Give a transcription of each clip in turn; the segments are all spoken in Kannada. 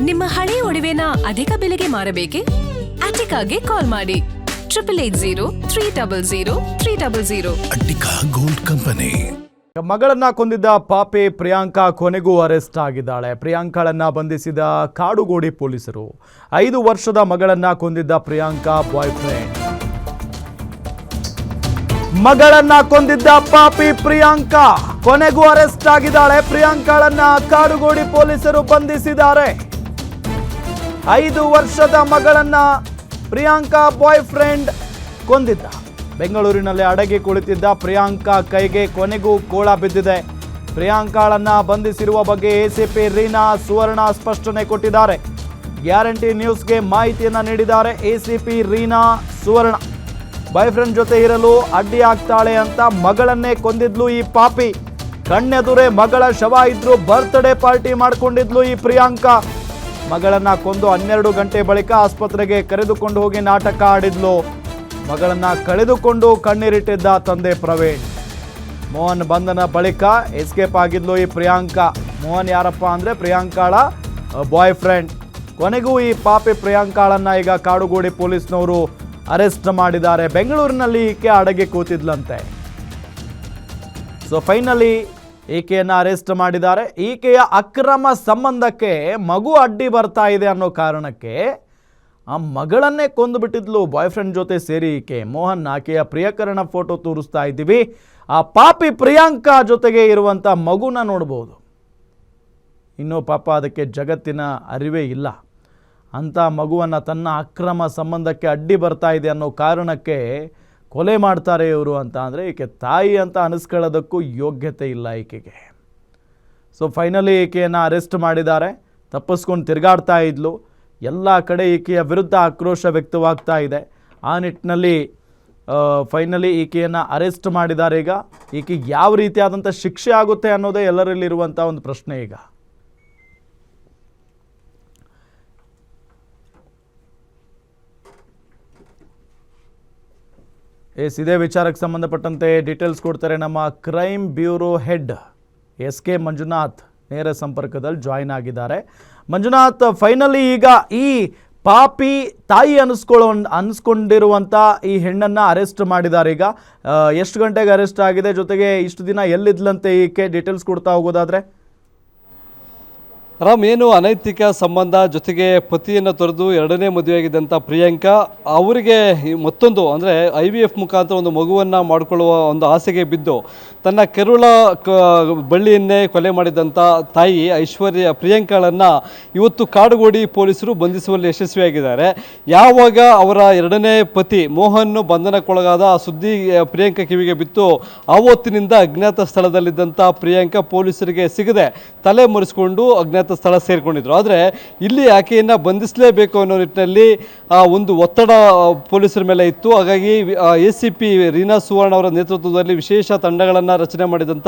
ನಿಮ್ಮ ಹಳೆಯ ಒಡವೆನ ಅಧಿಕ ಬೆಲೆಗೆ ಮಾರಬೇಕೆ? ಅಟಿಕಾಗೆ ಕಾಲ್ ಮಾಡಿ 8880 ಅಟ್ಟಿಕಾ ಗೋಲ್ಡ್ ಕಂಪನಿ. ಮಗಳನ್ನ ಕೊಂದಿದ್ದ ಪಾಪಿ ಪ್ರಿಯಾಂಕಾ ಕೊನೆಗೂ ಅರೆಸ್ಟ್ ಆಗಿದ್ದಾಳೆ. ಪ್ರಿಯಾಂಕಾಳನ್ನ ಬಂಧಿಸಿದ ಕಾಡುಗೋಡಿ ಪೊಲೀಸರು. 5 ವರ್ಷದ ಮಗಳನ್ನ ಕೊಂದಿದ್ದ ಪ್ರಿಯಾಂಕಾ ಬಾಯ್ ಫ್ರೆಂಡ್. ಮಗಳನ್ನ ಕೊಂದಿದ್ದ ಪಾಪಿ ಪ್ರಿಯಾಂಕಾ ಕೊನೆಗೂ ಅರೆಸ್ಟ್ ಆಗಿದ್ದಾಳೆ. ಪ್ರಿಯಾಂಕಾಳನ್ನ ಕಾಡುಗೋಡಿ ಪೊಲೀಸರು ಬಂಧಿಸಿದ್ದಾರೆ. 5 ವರ್ಷದ ಮಗಳನ್ನ ಪ್ರಿಯಾಂಕಾ ಬಾಯ್ ಫ್ರೆಂಡ್ ಕೊಂದಿದ್ದ. ಬೆಂಗಳೂರಿನಲ್ಲಿ ಅಡಗಿ ಕುಳಿತಿದ್ದ ಪ್ರಿಯಾಂಕಾ ಕೈಗೆ ಕೊನೆಗೂ ಕೋಳ ಬಿದ್ದಿದೆ. ಪ್ರಿಯಾಂಕಾಳನ್ನ ಬಂಧಿಸಿರುವ ಬಗ್ಗೆ ಎಸಿಪಿ ರೀನಾ ಸುವರ್ಣ ಸ್ಪಷ್ಟನೆ ಕೊಟ್ಟಿದ್ದಾರೆ. ಗ್ಯಾರಂಟಿ ನ್ಯೂಸ್ಗೆ ಮಾಹಿತಿಯನ್ನ ನೀಡಿದ್ದಾರೆ ಎಸಿಪಿ ರೀನಾ ಸುವರ್ಣ. ಬಾಯ್ ಫ್ರೆಂಡ್ ಜೊತೆ ಇರಲು ಅಡ್ಡಿ ಆಗ್ತಾಳೆ ಅಂತ ಮಗಳನ್ನೇ ಕೊಂದಿದ್ಲು ಈ ಪಾಪಿ. ಕಣ್ಣೆದುರೇ ಮಗಳ ಶವ ಇದ್ರು ಬರ್ತ್ಡೇ ಪಾರ್ಟಿ ಮಾಡ್ಕೊಂಡಿದ್ಲು ಈ ಪ್ರಿಯಾಂಕಾ. ಮಗಳನ್ನ ಕೊಂದು 12 ಗಂಟೆ ಬಳಿಕ ಆಸ್ಪತ್ರೆಗೆ ಕರೆದುಕೊಂಡು ಹೋಗಿ ನಾಟಕ ಆಡಿದ್ಲು. ಮಗಳನ್ನ ಕಳೆದುಕೊಂಡು ಕಣ್ಣೀರಿಟ್ಟಿದ್ದ ತಂದೆ ಪ್ರವೀಣ್. ಮೋಹನ್ ಬಂಧನ ಬಳಿಕ ಎಸ್ಕೇಪ್ ಆಗಿದ್ಲು ಈ ಪ್ರಿಯಾಂಕಾ. ಮೋಹನ್ ಯಾರಪ್ಪ ಅಂದರೆ ಪ್ರಿಯಾಂಕಾಳ ಬಾಯ್ ಫ್ರೆಂಡ್. ಕೊನೆಗೂ ಈ ಪಾಪಿ ಪ್ರಿಯಾಂಕಾಳನ್ನ ಈಗ ಕಾಡುಗೋಡಿ ಪೊಲೀಸ್ನವರು ಅರೆಸ್ಟ್ ಮಾಡಿದ್ದಾರೆ. ಬೆಂಗಳೂರಿನಲ್ಲಿ ಈಕೆ ಅಡಗಿ ಕೂತಿದ್ಲಂತೆ. ಸೊ ಫೈನಲಿ ಈಕೆಯನ್ನು ಅರೆಸ್ಟ್ ಮಾಡಿದ್ದಾರೆ. ಈಕೆಯ ಅಕ್ರಮ ಸಂಬಂಧಕ್ಕೆ ಮಗು ಅಡ್ಡಿ ಬರ್ತಾ ಇದೆ ಅನ್ನೋ ಕಾರಣಕ್ಕೆ ಆ ಮಗಳನ್ನೇ ಕೊಂದು ಬಿಟ್ಟಿದ್ಲು ಬಾಯ್ ಫ್ರೆಂಡ್ ಜೊತೆ ಸೇರಿ ಈಕೆ. ಮೋಹನ್ ಆಕೆಯ ಪ್ರಿಯಕರಣ ಫೋಟೋ ತೋರಿಸ್ತಾ ಇದ್ದೀವಿ. ಆ ಪಾಪಿ ಪ್ರಿಯಾಂಕಾ ಜೊತೆಗೆ ಇರುವಂಥ ಮಗುನ ನೋಡ್ಬೋದು. ಇನ್ನೂ ಪಾಪ ಅದಕ್ಕೆ ಜಗತ್ತಿನ ಅರಿವೇ ಇಲ್ಲ. ಅಂಥ ಮಗುವನ್ನು ತನ್ನ ಅಕ್ರಮ ಸಂಬಂಧಕ್ಕೆ ಅಡ್ಡಿ ಬರ್ತಾ ಇದೆ ಅನ್ನೋ ಕಾರಣಕ್ಕೆ ಕೊಲೆ ಮಾಡ್ತಾರೆ ಇವರು ಅಂತ ಅಂದರೆ ಈಕೆ ತಾಯಿ ಅಂತ ಅನಿಸ್ಕೊಳ್ಳೋದಕ್ಕೂ ಯೋಗ್ಯತೆ ಇಲ್ಲ ಈಕೆಗೆ. ಸೊ ಫೈನಲಿ ಈಕೆಯನ್ನು ಅರೆಸ್ಟ್ ಮಾಡಿದ್ದಾರೆ. ತಪ್ಪಿಸ್ಕೊಂಡು ತಿರುಗಾಡ್ತಾ ಇದ್ಲು. ಎಲ್ಲ ಕಡೆ ಈಕೆಯ ವಿರುದ್ಧ ಆಕ್ರೋಶ ವ್ಯಕ್ತವಾಗ್ತಾ ಇದೆ. ಆ ನಿಟ್ಟಿನಲ್ಲಿ ಫೈನಲಿ ಈಕೆಯನ್ನು ಅರೆಸ್ಟ್ ಮಾಡಿದ್ದಾರೆ. ಈಗ ಈಕೆಗೆ ಯಾವ ರೀತಿಯಾದಂಥ ಶಿಕ್ಷೆ ಆಗುತ್ತೆ ಅನ್ನೋದೇ ಎಲ್ಲರಲ್ಲಿರುವಂಥ ಒಂದು ಪ್ರಶ್ನೆ ಈಗ. ಇದೇ ವಿಚಾರಕ್ಕೆ ಸಂಬಂಧಪಟ್ಟಂತೆ ಡೀಟೇಲ್ಸ್ ಕೊಡ್ತಾರೆ ನಮ್ಮ crime bureau head SK Manjunath. ನೇರ ಸಂಪರ್ಕದಲ್ಲಿ ಜಾಯಿನ್ ಆಗಿದ್ದಾರೆ. ಮಂಜುನಾಥ್, ಫೈನಲಿ ಈಗ ಈ ಪಾಪಿ ತಾಯಿ ಅನಿಸ್ಕೊಂಡಿರುವಂಥ ಈ ಹೆಣ್ಣನ್ನು ಅರೆಸ್ಟ್ ಮಾಡಿದ್ದಾರೆ. ಈಗ ಎಷ್ಟು ಗಂಟೆಗೆ ಅರೆಸ್ಟ್ ಆಗಿದೆ, ಜೊತೆಗೆ ಇಷ್ಟು ದಿನ ಎಲ್ಲಿದ್ಲಂತೆ ಈಕೆ, ಡೀಟೇಲ್ಸ್ ಕೊಡ್ತಾ ಹೋಗೋದಾದ್ರೆ? ರಾಮ್, ಏನು ಅನೈತಿಕ ಸಂಬಂಧ ಜೊತೆಗೆ ಪತಿಯನ್ನು ತೊರೆದು 2ನೇ ಮದುವೆಯಾಗಿದ್ದಂಥ ಪ್ರಿಯಾಂಕಾ ಅವರಿಗೆ ಮತ್ತೊಂದು ಅಂದರೆ IVF ಮುಖಾಂತರ ಒಂದು ಮಗುವನ್ನು ಮಾಡಿಕೊಳ್ಳುವ ಒಂದು ಆಸೆಗೆ ಬಿದ್ದು ತನ್ನ ಕೆರುಳ ಬಳ್ಳಿಯನ್ನೇ ಕೊಲೆ ಮಾಡಿದಂಥ ತಾಯಿ ಐಶ್ವರ್ಯ ಪ್ರಿಯಾಂಕಾಳನ್ನು ಇವತ್ತು ಕಾಡುಗೋಡಿ ಪೊಲೀಸರು ಬಂಧಿಸುವಲ್ಲಿ ಯಶಸ್ವಿಯಾಗಿದ್ದಾರೆ. ಯಾವಾಗ ಅವರ 2ನೇ ಪತಿ ಮೋಹನ್ ಬಂಧನಕ್ಕೊಳಗಾದ ಆ ಸುದ್ದಿ ಪ್ರಿಯಾಂಕಾ ಕಿವಿಗೆ ಬಿತ್ತು, ಆವತ್ತಿನಿಂದ ಅಜ್ಞಾತ ಸ್ಥಳದಲ್ಲಿದ್ದಂಥ ಪ್ರಿಯಾಂಕಾ ಪೊಲೀಸರಿಗೆ ಸಿಗದೆ ತಲೆ ಮರೆಸಿಕೊಂಡು ಅಜ್ಞಾತ ಸ್ಥಳ ಸೇರಿಕೊಂಡಿದ್ರು. ಆದರೆ ಇಲ್ಲಿ ಆಕೆಯನ್ನು ಬಂಧಿಸಲೇಬೇಕು ಅನ್ನೋ ನಿಟ್ಟಿನಲ್ಲಿ ಒಂದು ಒತ್ತಡ ಪೊಲೀಸರ ಮೇಲೆ ಇತ್ತು. ಹಾಗಾಗಿ ACP ರೀನಾ ಸುವರ್ಣ ಅವರ ನೇತೃತ್ವದಲ್ಲಿ ವಿಶೇಷ ತಂಡಗಳನ್ನು ರಚನೆ ಮಾಡಿದಂಥ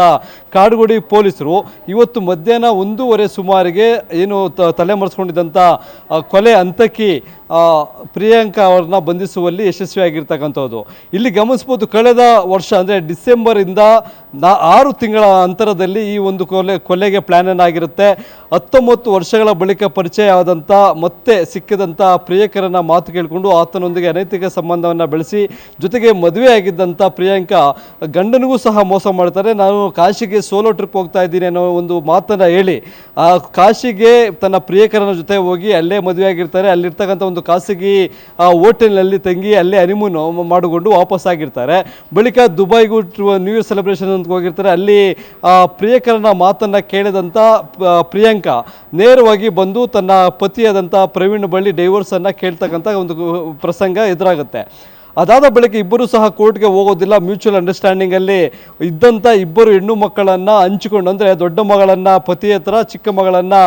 ಕಾಡುಗೋಡಿ ಪೊಲೀಸರು ಇವತ್ತು ಮಧ್ಯಾಹ್ನ 1:15 ಸುಮಾರಿಗೆ ಏನು ತಲೆ ಮರೆಸ್ಕೊಂಡಿದ್ದಂಥ ಕೊಲೆ ಹಂತಕಿ ಪ್ರಿಯಾಂಕಾ ಅವ್ರನ್ನ ಬಂಧಿಸುವಲ್ಲಿ ಯಶಸ್ವಿಯಾಗಿರ್ತಕ್ಕಂಥದ್ದು. ಇಲ್ಲಿ ಗಮನಿಸ್ಬೋದು, ಕಳೆದ ವರ್ಷ ಅಂದರೆ ಡಿಸೆಂಬರಿಂದ 6 ತಿಂಗಳ ಅಂತರದಲ್ಲಿ ಈ ಒಂದು ಕೊಲೆಗೆ ಪ್ಲ್ಯಾನ್ ಆಗಿರುತ್ತೆ. 19 ವರ್ಷಗಳ ಬಳಿಕ ಪರಿಚಯ ಆದಂಥ ಮತ್ತೆ ಸಿಕ್ಕಿದಂಥ ಪ್ರಿಯಕರನ ಮಾತು ಕೇಳಿಕೊಂಡು ಆತನೊಂದಿಗೆ ಅನೈತಿಕ ಸಂಬಂಧವನ್ನು ಬೆಳೆಸಿ ಜೊತೆಗೆ ಮದುವೆ ಆಗಿದ್ದಂಥ ಪ್ರಿಯಾಂಕಾ ಗಂಡನಿಗೂ ಸಹ ಮೋಸ ಮಾಡ್ತಾರೆ. ನಾನು ಕಾಶಿಗೆ ಸೋಲೋ ಟ್ರಿಪ್ ಹೋಗ್ತಾ ಇದ್ದೀನಿ ಅನ್ನೋ ಒಂದು ಮಾತನ್ನು ಹೇಳಿ ಆ ಕಾಶಿಗೆ ತನ್ನ ಪ್ರಿಯಕರನ ಜೊತೆ ಹೋಗಿ ಅಲ್ಲೇ ಮದುವೆ ಆಗಿರ್ತಾರೆ. ಅಲ್ಲಿರ್ತಕ್ಕಂಥ ಒಂದು ಖಾಸಗಿ ಹೋಟೆಲ್ನಲ್ಲಿ ತಂಗಿ ಅಲ್ಲೇ ಹನಿಮೂನ್ ಮಾಡಿಕೊಂಡು ವಾಪಸ್ ಆಗಿರ್ತಾರೆ. ಬಳಿಕ ದುಬೈಗೂ ನ್ಯೂ ಇಯರ್ ಸೆಲೆಬ್ರೇಷನ್ ಅಂತ ಹೋಗಿರ್ತಾರೆ. ಅಲ್ಲಿ ಪ್ರಿಯಕರನ ಮಾತನ್ನು ಕೇಳಿದಂಥ ಪ್ರಿಯಾಂಕಾ ನೇರವಾಗಿ ಬಂದು ತನ್ನ ಪತಿಯಾದಂಥ ಪ್ರವೀಣ್ ಬಳಿ ಡೈವೋರ್ಸನ್ನು ಕೇಳ್ತಕ್ಕಂಥ ಒಂದು ಪ್ರಸಂಗ ಎದುರಾಗುತ್ತೆ. ಅದಾದ ಬಳಿಕ ಇಬ್ಬರು ಸಹ ಕೋರ್ಟ್ಗೆ ಹೋಗೋದಿಲ್ಲ. ಮ್ಯೂಚುವಲ್ ಅಂಡರ್ಸ್ಟ್ಯಾಂಡಿಂಗಲ್ಲಿ ಇದ್ದಂಥ ಇಬ್ಬರು ಹೆಣ್ಣು ಮಕ್ಕಳನ್ನು ಹಂಚಿಕೊಂಡು, ಅಂದರೆ ದೊಡ್ಡ ಮಗಳನ್ನು ಪತಿ ಹತ್ರ, ಚಿಕ್ಕ ಮಗಳನ್ನು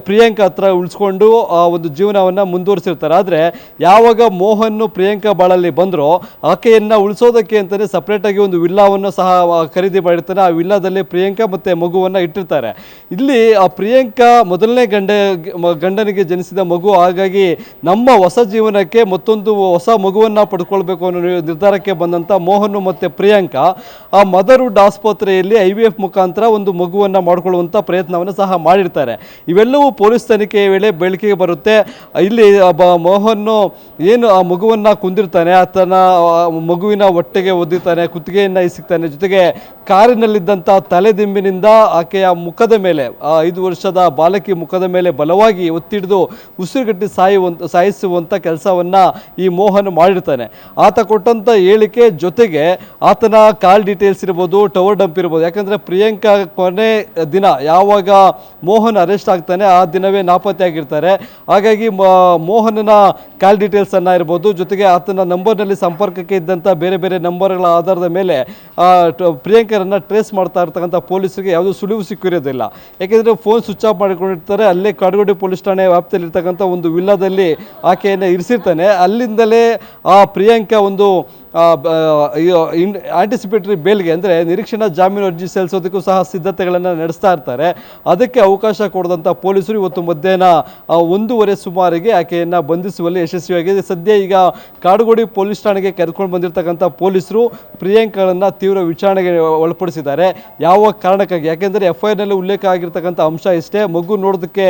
ಪ್ರಿಯಾಂಕಾ ಹತ್ರ ಉಳಿಸ್ಕೊಂಡು ಒಂದು ಜೀವನವನ್ನು ಮುಂದುವರಿಸಿರ್ತಾರೆ. ಆದರೆ ಯಾವಾಗ ಮೋಹನ್ ಪ್ರಿಯಾಂಕಾ ಬಾಳಲ್ಲಿ ಬಂದರೋ ಆಕೆಯನ್ನು ಉಳಿಸೋದಕ್ಕೆ ಅಂತಲೇ ಸಪ್ರೇಟಾಗಿ ಒಂದು ವಿಲ್ಲಾವನ್ನು ಸಹ ಖರೀದಿ ಮಾಡಿರ್ತಾನೆ. ಆ ವಿಲ್ಲಾದಲ್ಲಿ ಪ್ರಿಯಾಂಕಾ ಮತ್ತು ಮಗುವನ್ನು ಇಟ್ಟಿರ್ತಾರೆ. ಇಲ್ಲಿ ಆ ಪ್ರಿಯಾಂಕಾ ಮೊದಲನೇ ಗಂಡನಿಗೆ ಜನಿಸಿದ ಮಗು. ಹಾಗಾಗಿ ನಮ್ಮ ಹೊಸ ಜೀವನಕ್ಕೆ ಮತ್ತೊಂದು ಹೊಸ ಮಗುವನ್ನು ಪಡ್ಕೊಳ್ಬೇಕು ಮಾಡಿಕೊಳ್ಬೇಕು ಅನ್ನೋ ನಿರ್ಧಾರಕ್ಕೆ ಬಂದಂಥ ಮೋಹನ್ ಮತ್ತು ಪ್ರಿಯಾಂಕಾ ಆ ಮದರ್ವುಡ್ ಆಸ್ಪತ್ರೆಯಲ್ಲಿ IVF ಮುಖಾಂತರ ಒಂದು ಮಗುವನ್ನು ಮಾಡಿಕೊಳ್ಳುವಂಥ ಪ್ರಯತ್ನವನ್ನು ಸಹ ಮಾಡಿರ್ತಾರೆ. ಇವೆಲ್ಲವೂ ಪೊಲೀಸ್ ತನಿಖೆಯ ವೇಳೆ ಬೆಳಕಿಗೆ ಬರುತ್ತೆ. ಇಲ್ಲಿ ಮೋಹನ್ ಏನು ಆ ಮಗುವನ್ನು ಕುಂದಿರ್ತಾನೆ, ಆತನ ಮಗುವಿನ ಹೊಟ್ಟೆಗೆ ಒದ್ದಿತಾನೆ, ಕುತ್ತಿಗೆಯನ್ನು ಇಸಿಕ್ತಾನೆ, ಜೊತೆಗೆ ಕಾರಿನಲ್ಲಿದ್ದಂಥ ತಲೆದಿಂಬಿನಿಂದ ಆಕೆಯ ಮುಖದ ಮೇಲೆ 5 ವರ್ಷದ ಬಾಲಕಿ ಮುಖದ ಮೇಲೆ ಬಲವಾಗಿ ಒತ್ತಿಡಿದು ಉಸಿರುಗಟ್ಟಿ ಸಾಯಿಸುವಂಥ ಕೆಲಸವನ್ನು ಈ ಮೋಹನ್ ಮಾಡಿರ್ತಾನೆ. ಆತ ಕೊಟ್ಟಂಥ ಹೇಳಿಕೆ ಜೊತೆಗೆ ಆತನ ಕಾಲ್ ಡೀಟೇಲ್ಸ್ ಇರ್ಬೋದು, ಟವರ್ ಡಂಪ್ ಇರ್ಬೋದು. ಯಾಕಂದರೆ ಪ್ರಿಯಾಂಕಾ ಕೊನೆ ದಿನ ಯಾವಾಗ ಮೋಹನ್ ಅರೆಸ್ಟ್ ಆಗ್ತಾನೆ ಆ ದಿನವೇ ನಾಪತ್ತೆ ಆಗಿರ್ತಾರೆ. ಹಾಗಾಗಿ ಮೋಹನನ ಕಾಲ್ ಡೀಟೇಲ್ಸನ್ನು ಇರ್ಬೋದು, ಜೊತೆಗೆ ಆತನ ನಂಬರ್ನಲ್ಲಿ ಸಂಪರ್ಕಕ್ಕೆ ಇದ್ದಂಥ ಬೇರೆ ಬೇರೆ ನಂಬರ್ಗಳ ಆಧಾರದ ಮೇಲೆ ಪ್ರಿಯಾಂಕರನ್ನು ಟ್ರೇಸ್ ಮಾಡ್ತಾ ಇರ್ತಕ್ಕಂಥ ಪೊಲೀಸರಿಗೆ ಯಾವುದೂ ಸುಳಿವು ಸಿಕ್ಕಿರೋದಿಲ್ಲ. ಯಾಕೆಂದರೆ ಫೋನ್ ಸ್ವಿಚ್ ಆಫ್ ಮಾಡಿಕೊಂಡಿರ್ತಾರೆ. ಅಲ್ಲೇ ಕಾಡುಗೋಡಿ ಪೊಲೀಸ್ ಠಾಣೆ ವ್ಯಾಪ್ತಿಯಲ್ಲಿರ್ತಕ್ಕಂಥ ಒಂದು ವಿಲ್ಲಾದಲ್ಲಿ ಆಕೆಯನ್ನು ಇರಿಸಿರ್ತಾನೆ. ಅಲ್ಲಿಂದಲೇ ಆ ಪ್ರಿಯಾಂಕಾ ಒಂದು ಆಂಟಿಸಿಪೇಟರಿ ಬೇಲ್ಗೆ ಅಂದರೆ ನಿರೀಕ್ಷಣಾ ಜಾಮೀನು ಅರ್ಜಿ ಸಲ್ಲಿಸೋದಕ್ಕೂ ಸಹ ಸಿದ್ಧತೆಗಳನ್ನು ನಡೆಸ್ತಾ ಇರ್ತಾರೆ. ಅದಕ್ಕೆ ಅವಕಾಶ ಕೊಡದಂಥ ಪೊಲೀಸರು ಇವತ್ತು ಮಧ್ಯಾಹ್ನ 1:15 ಸುಮಾರಿಗೆ ಆಕೆಯನ್ನು ಬಂಧಿಸುವಲ್ಲಿ ಯಶಸ್ವಿಯಾಗಿದೆ. ಸದ್ಯ ಈಗ ಕಾಡುಗೋಡಿ ಪೊಲೀಸ್ ಠಾಣೆಗೆ ಕರೆದುಕೊಂಡು ಬಂದಿರತಕ್ಕಂಥ ಪೊಲೀಸರು ಪ್ರಿಯಾಂಕಳನ್ನು ತೀವ್ರ ವಿಚಾರಣೆಗೆ ಒಳಪಡಿಸಿದ್ದಾರೆ. ಯಾವ ಕಾರಣಕ್ಕಾಗಿ, ಯಾಕೆಂದರೆ FIRನಲ್ಲಿ ಉಲ್ಲೇಖ ಆಗಿರ್ತಕ್ಕಂಥ ಅಂಶ ಇಷ್ಟೇ, ಮಗು ನೋಡೋದಕ್ಕೆ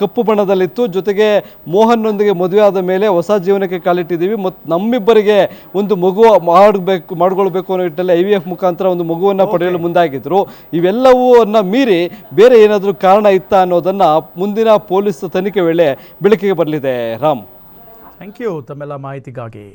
ಕಪ್ಪು ಬಣ್ಣದಲ್ಲಿತ್ತು, ಜೊತೆಗೆ ಮೋಹನ್ನೊಂದಿಗೆ ಮದುವೆ ಆದ ಮೇಲೆ ಹೊಸ ಜೀವನಕ್ಕೆ ಕಾಲಿಟ್ಟಿದ್ದೀವಿ ಮತ್ತು ನಮ್ಮಿಬ್ಬರಿಗೆ ಒಂದು ಮಗು ಮಾಡ್ಕೊಳ್ಬೇಕು ಅನ್ನೋ ನಿಟ್ಟಿನಲ್ಲಿ IVF ಮುಖಾಂತರ ಒಂದು ಮಗುವನ್ನು ಪಡೆಯಲು ಮುಂದಾಗಿದ್ರು. ಇವೆಲ್ಲವನ್ನ ಮೀರಿ ಬೇರೆ ಏನಾದರೂ ಕಾರಣ ಇತ್ತಾ ಅನ್ನೋದನ್ನ ಮುಂದಿನ ಪೊಲೀಸ್ ತನಿಖೆ ವೇಳೆ ಬೆಳಕಿಗೆ ಬರಲಿದೆ. ರಾಮ್, ಥ್ಯಾಂಕ್ ಯು ತಮ್ಮೆಲ್ಲ ಮಾಹಿತಿಗಾಗಿ.